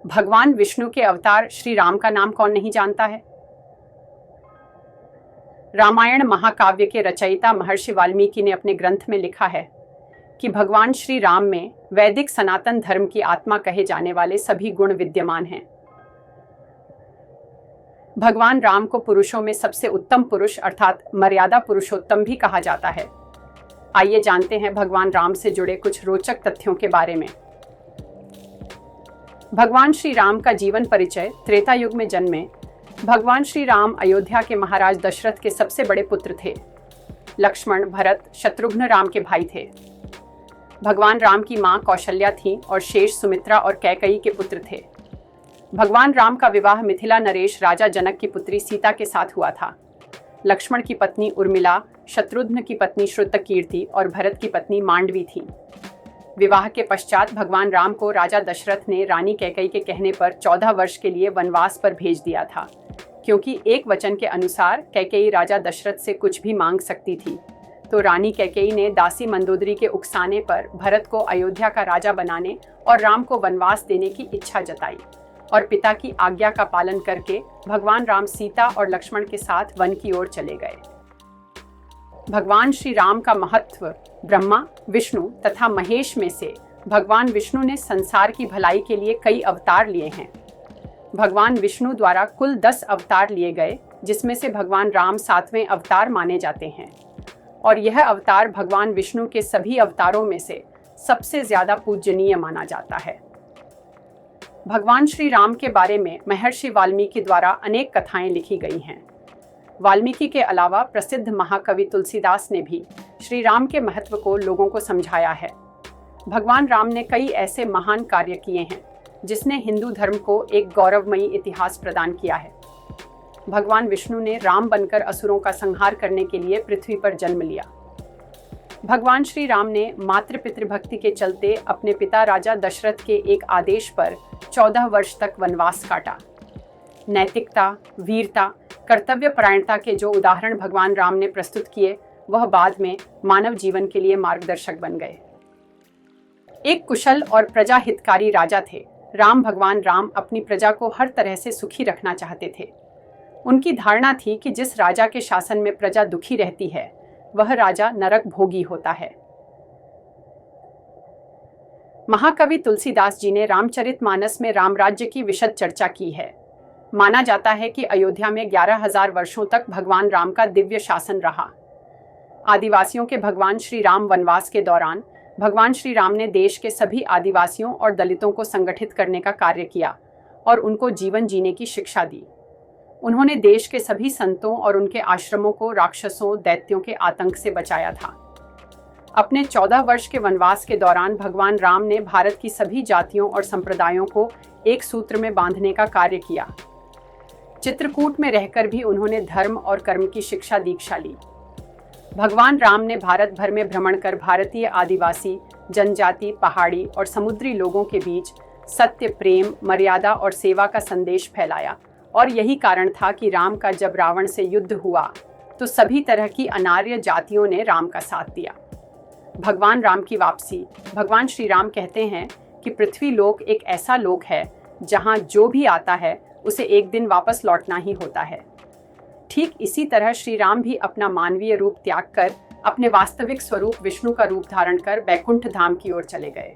भगवान विष्णु के अवतार श्री राम का नाम कौन नहीं जानता है। रामायण महाकाव्य के रचयिता महर्षि वाल्मीकि ने अपने ग्रंथ में लिखा है कि भगवान श्री राम में वैदिक सनातन धर्म की आत्मा कहे जाने वाले सभी गुण विद्यमान हैं। भगवान राम को पुरुषों में सबसे उत्तम पुरुष अर्थात मर्यादा पुरुषोत्तम भी कहा जाता है। आइए जानते हैं भगवान राम से जुड़े कुछ रोचक तथ्यों के बारे में। भगवान श्री राम का जीवन परिचय। त्रेता युग में जन्मे भगवान श्री राम अयोध्या के महाराज दशरथ के सबसे बड़े पुत्र थे। लक्ष्मण, भरत, शत्रुघ्न राम के भाई थे। भगवान राम की मां कौशल्या थीं और शेष, सुमित्रा और कैकेयी के पुत्र थे। भगवान राम का विवाह मिथिला नरेश राजा जनक की पुत्री सीता के साथ हुआ था। लक्ष्मण की पत्नी उर्मिला, शत्रुघ्न की पत्नी श्रुतकीर्ति और भरत की पत्नी मांडवी थी। विवाह के पश्चात भगवान राम को राजा दशरथ ने रानी कैकेयी के कहने पर 14 वर्ष के लिए वनवास पर भेज दिया था, क्योंकि एक वचन के अनुसार कैकेयी राजा दशरथ से कुछ भी मांग सकती थी। तो रानी कैकेयी ने दासी मंदोदरी के उकसाने पर भरत को अयोध्या का राजा बनाने और राम को वनवास देने की इच्छा जताई और पिता की आज्ञा का पालन करके भगवान राम सीता और लक्ष्मण के साथ वन की ओर चले गए। भगवान श्री राम का महत्व। ब्रह्मा, विष्णु तथा महेश में से भगवान विष्णु ने संसार की भलाई के लिए कई अवतार लिए हैं। भगवान विष्णु द्वारा कुल 10 अवतार लिए गए, जिसमें से भगवान राम 7वें अवतार माने जाते हैं और यह अवतार भगवान विष्णु के सभी अवतारों में से सबसे ज्यादा पूजनीय माना जाता है। भगवान श्री राम के बारे में महर्षि वाल्मीकि द्वारा अनेक कथाएं लिखी गई हैं। वाल्मीकि के अलावा प्रसिद्ध महाकवि तुलसीदास ने भी श्री राम के महत्व को लोगों को समझाया है। भगवान राम ने कई ऐसे महान कार्य किए हैं जिसने हिंदू धर्म को एक गौरवमयी इतिहास प्रदान किया है। भगवान विष्णु ने राम बनकर असुरों का संहार करने के लिए पृथ्वी पर जन्म लिया। भगवान श्री राम ने मातृ पितृभक्ति के चलते अपने पिता राजा दशरथ के एक आदेश पर 14 वर्ष तक वनवास काटा। नैतिकता, वीरता, कर्तव्य परायणता के जो उदाहरण भगवान राम ने प्रस्तुत किए, वह बाद में मानव जीवन के लिए मार्गदर्शक बन गए। एक कुशल और प्रजा हितकारी राजा थे। भगवान राम अपनी प्रजा को हर तरह से सुखी रखना चाहते थे। उनकी धारणा थी कि जिस राजा के शासन में प्रजा दुखी रहती है, वह राजा नरक भोगी होता है। महाकवि तुलसीदास जी ने रामचरितमानस में राम राज्य की विशद चर्चा की है। माना जाता है कि अयोध्या में 11,000 वर्षों तक भगवान राम का दिव्य शासन रहा। आदिवासियों के भगवान श्री राम वनवास के दौरान भगवान श्री राम ने देश के सभी आदिवासियों और दलितों को संगठित करने का कार्य किया और उनको जीवन जीने की शिक्षा दी। उन्होंने देश के सभी संतों और उनके आश्रमों को राक्षसों, दैत्यों के आतंक से बचाया था। अपने 14 वर्ष के वनवास के दौरान भगवान राम ने भारत की सभी जातियों और संप्रदायों को एक सूत्र में बांधने का कार्य किया। चित्रकूट में रहकर भी उन्होंने धर्म और कर्म की शिक्षा दीक्षा ली। भगवान राम ने भारत भर में भ्रमण कर भारतीय आदिवासी, जनजाति, पहाड़ी और समुद्री लोगों के बीच सत्य, प्रेम, मर्यादा और सेवा का संदेश फैलाया और यही कारण था कि राम का जब रावण से युद्ध हुआ तो सभी तरह की अनार्य जातियों ने राम का साथ दिया। भगवान राम की वापसी। भगवान श्री राम कहते हैं कि पृथ्वी लोक एक ऐसा लोक है जहां जो भी आता है उसे एक दिन वापस लौटना ही होता है। ठीक इसी तरह श्री राम भी अपना मानवीय रूप त्याग कर अपने वास्तविक स्वरूप विष्णु का रूप धारण कर बैकुंठ धाम की ओर चले गए।